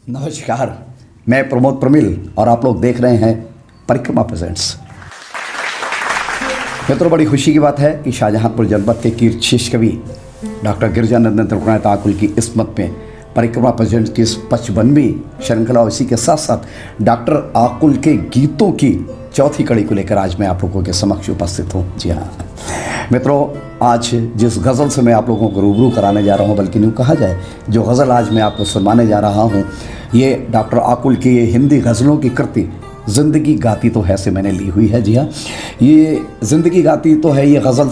नमस्कार, मैं प्रमोद प्रमिल और आप लोग देख रहे हैं परिक्रमा प्रेजेंट्स। मित्रों, बड़ी खुशी की बात है कि शाहजहांपुर जनपद के कीर्तिशेष कवि डॉक्टर गिरिजानंदन त्रिपुरानाथ आकुल की किस्मत में परिक्रमा प्रेजेंट्स की 55वीं श्रृंखला और इसी के साथ साथ डॉक्टर आकुल के गीतों की चौथी कड़ी को लेकर आज मैं आप लोगों के समक्ष उपस्थित हूँ। जी हाँ मित्रों, आज जिस गज़ल से मैं आप लोगों को रूबरू कराने जा रहा हूँ, बल्कि यूँ कहा जाए जो गज़ल आज मैं आपको सुनवाने जा रहा हूँ, ये डॉक्टर आकुल की ये हिंदी गज़लों की कृति ज़िंदगी गाती तो है से मैंने ली हुई है। जी हाँ, ये ज़िंदगी गाती तो है, ये गज़ल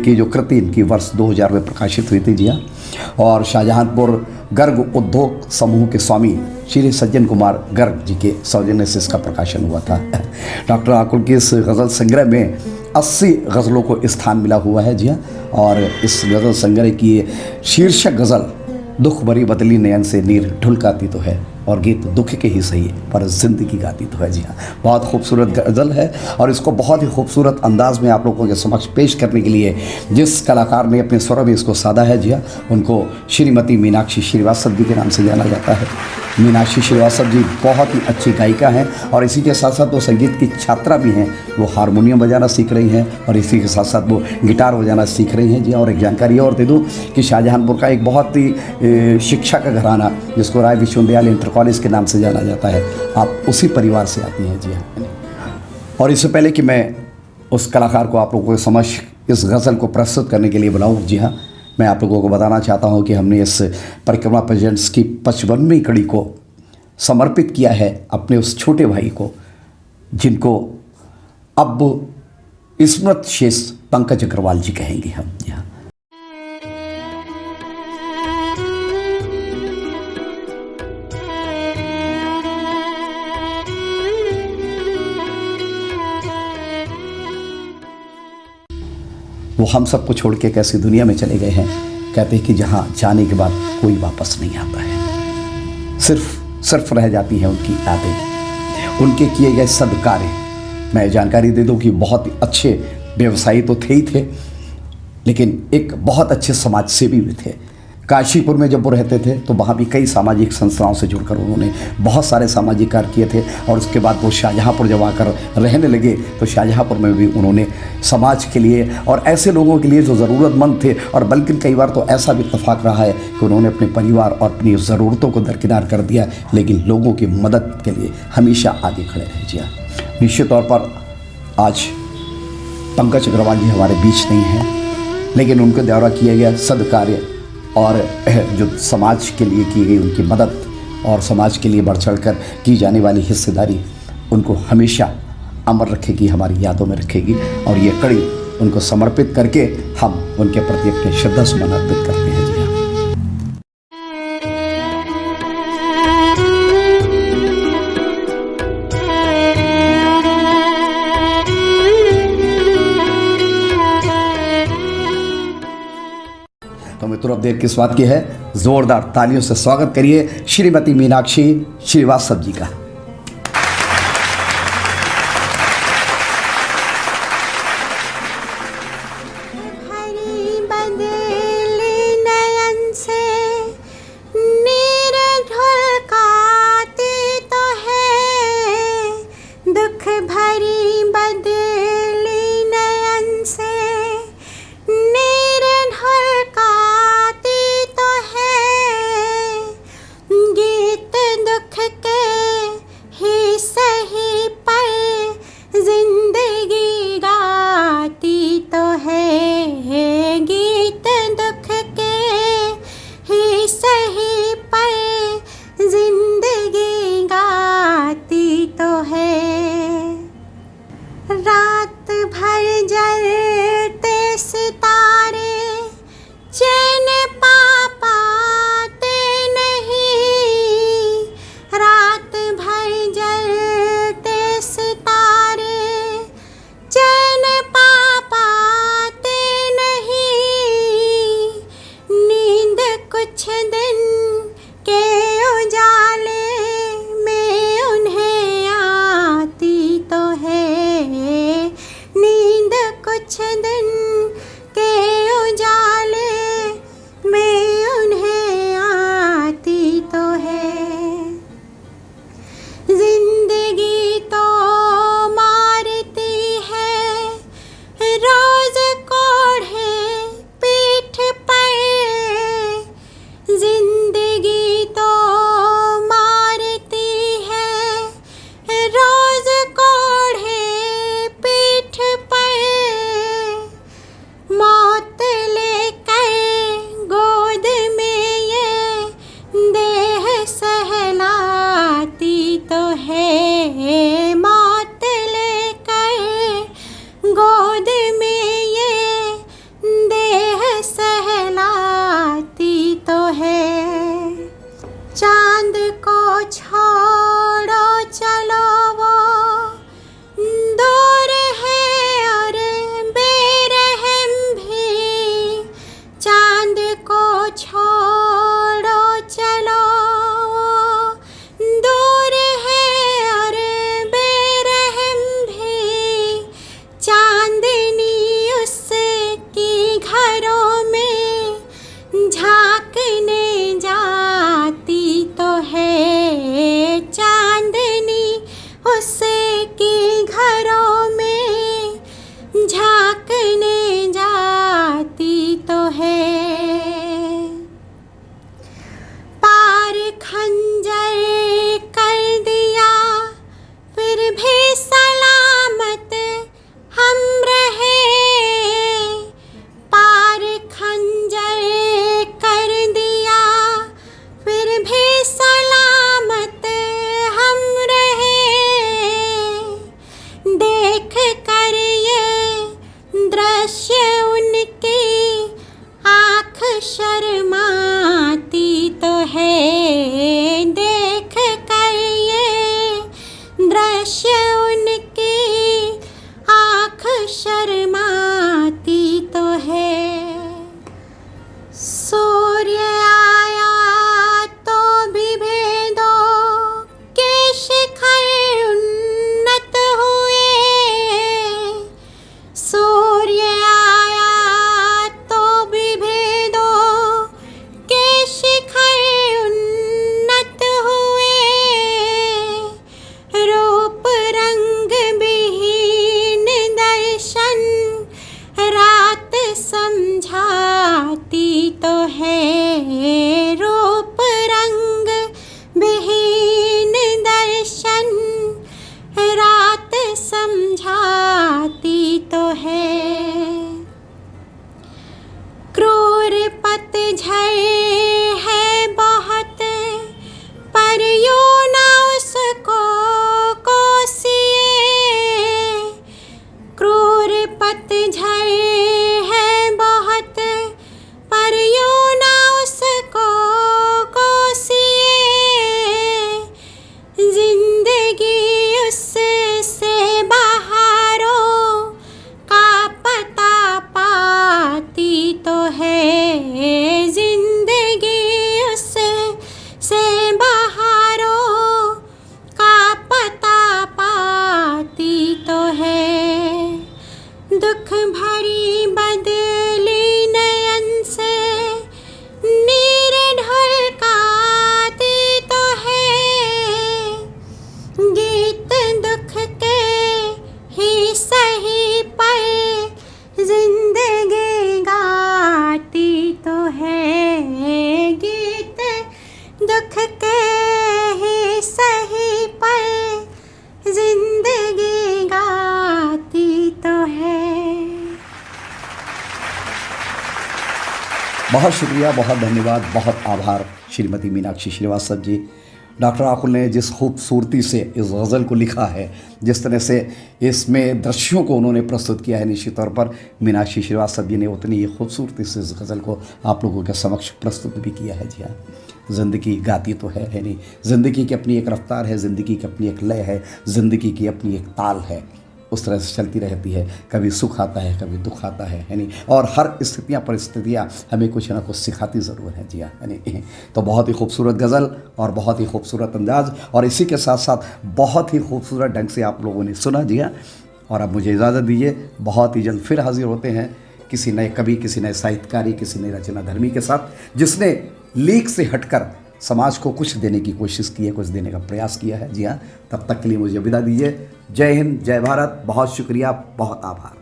की जो कृति इनकी वर्ष 2000 में प्रकाशित हुई थी। जी हाँ, और शाहजहांपुर गर्ग उद्योग समूह के स्वामी श्री सज्जन कुमार गर्ग जी के सौजन्य से इसका प्रकाशन हुआ था। डॉक्टर आकुल के इस गज़ल संग्रह में 80 गज़लों को स्थान मिला हुआ है। जी हाँ, और इस गज़ल संग्रह की शीर्षक गज़ल दुख भरी बदली नयन से नीर ढुलकाती तो है, और गीत दुख के ही सही पर ज़िंदगी गाती तो है। जी हाँ, बहुत खूबसूरत गज़ल है और इसको बहुत ही खूबसूरत अंदाज में आप लोगों के समक्ष पेश करने के लिए जिस कलाकार ने अपने स्वर में इसको साधा है, जी हाँ, उनको श्रीमती मीनाक्षी श्रीवास्तव जी के नाम से जाना जाता है। मीनाक्षी श्रीवास्तव जी बहुत ही अच्छी गायिका हैं और इसी के साथ साथ वो संगीत की छात्रा भी हैं। वो हारमोनियम बजाना सीख रही हैं और इसी के साथ साथ वो गिटार बजाना सीख रही हैं। जी, और एक जानकारी और दे दूँ कि शाहजहांपुर का एक बहुत ही शिक्षा का घराना जिसको राय विश्वविद्यालय इंटर कॉलेज के नाम से जाना जाता है, आप उसी परिवार से आती हैं। जी हाँ, और इससे पहले कि मैं उस कलाकार को आप लोगों के समक्ष इस गज़ल को प्रस्तुत करने के लिए बुलाऊँ, जी हाँ, मैं आप लोगों को बताना चाहता हूं कि हमने इस परिक्रमा प्रेजेंट्स की 55वीं कड़ी को समर्पित किया है अपने उस छोटे भाई को जिनको अब स्मृत शेष पंकज अग्रवाल जी कहेंगे हम। यहाँ वो हम सबको छोड़ के कैसी दुनिया में चले गए हैं। कहते हैं कि जहाँ जाने के बाद कोई वापस नहीं आता है, सिर्फ रह जाती हैं उनकी यादें, उनके किए गए सद्कार्य। मैं जानकारी दे दूं कि बहुत ही अच्छे व्यवसायी तो थे ही थे, लेकिन एक बहुत अच्छे समाज सेवी भी थे। काशीपुर में जब वो रहते थे तो वहाँ भी कई सामाजिक संस्थाओं से जुड़कर उन्होंने बहुत सारे सामाजिक कार्य किए थे। और उसके बाद वो शाहजहांपुर जब आकर रहने लगे तो शाहजहांपुर में भी उन्होंने समाज के लिए और ऐसे लोगों के लिए जो ज़रूरतमंद थे, और बल्कि कई बार तो ऐसा भी इत्तेफाक रहा है कि उन्होंने अपने परिवार और अपनी ज़रूरतों को दरकिनार कर दिया, लेकिन लोगों की मदद के लिए हमेशा आगे खड़े रहे। जी हाँ, निश्चित तौर पर आज पंकज अग्रवाल जी हमारे बीच नहीं हैं, लेकिन उनके द्वारा किए गए सद्कार्य और जो समाज के लिए की गई उनकी मदद और समाज के लिए बढ़ चढ़ कर की जाने वाली हिस्सेदारी उनको हमेशा अमर रखेगी, हमारी यादों में रखेगी। और ये कड़ी उनको समर्पित करके हम उनके प्रति अपने श्रद्धा सुमन अर्पित करते हैं। जी हाँ, तो मित्रों, अब देर किस बात की है, जोरदार तालियों से स्वागत करिए श्रीमती मीनाक्षी श्रीवास्तव जी का। बहुत शुक्रिया, बहुत धन्यवाद, बहुत आभार श्रीमती मीनाक्षी श्रीवास्तव जी। डॉक्टर आकुल ने जिस खूबसूरती से इस गज़ल को लिखा है, जिस तरह से इसमें दृश्यों को उन्होंने प्रस्तुत किया है, निश्चित तौर पर मीनाक्षी श्रीवास्तव जी ने उतनी ही खूबसूरती से इस गज़ल को आप लोगों के समक्ष प्रस्तुत भी किया है। जी हाँ, ज़िंदगी गाती तो है नहीं, ज़िंदगी की अपनी एक रफ्तार है, ज़िंदगी की अपनी एक लय है, ज़िंदगी की अपनी एक ताल है, उस तरह से चलती रहती है। कभी सुख आता है, कभी दुख आता है नहीं, और हर स्थितियाँ परिस्थितियाँ हमें कुछ ना कुछ सिखाती ज़रूर है। जी हाँ, यानी तो बहुत ही खूबसूरत गज़ल और बहुत ही खूबसूरत अंदाज़, और इसी के साथ साथ बहुत ही खूबसूरत ढंग से आप लोगों ने सुना। जी हाँ, और अब मुझे इजाज़त दीजिए, बहुत ही जल्द फिर हाजिर होते हैं किसी नए कवि, किसी नए साहित्यकारी, किसी नए रचनाधर्मी के साथ, जिसने लीक से हटकर समाज को कुछ देने की कोशिश की है, कुछ देने का प्रयास किया है। जी हाँ, तब तक के लिए मुझे विदा दीजिए। जय हिंद, जय भारत, बहुत शुक्रिया, बहुत आभार।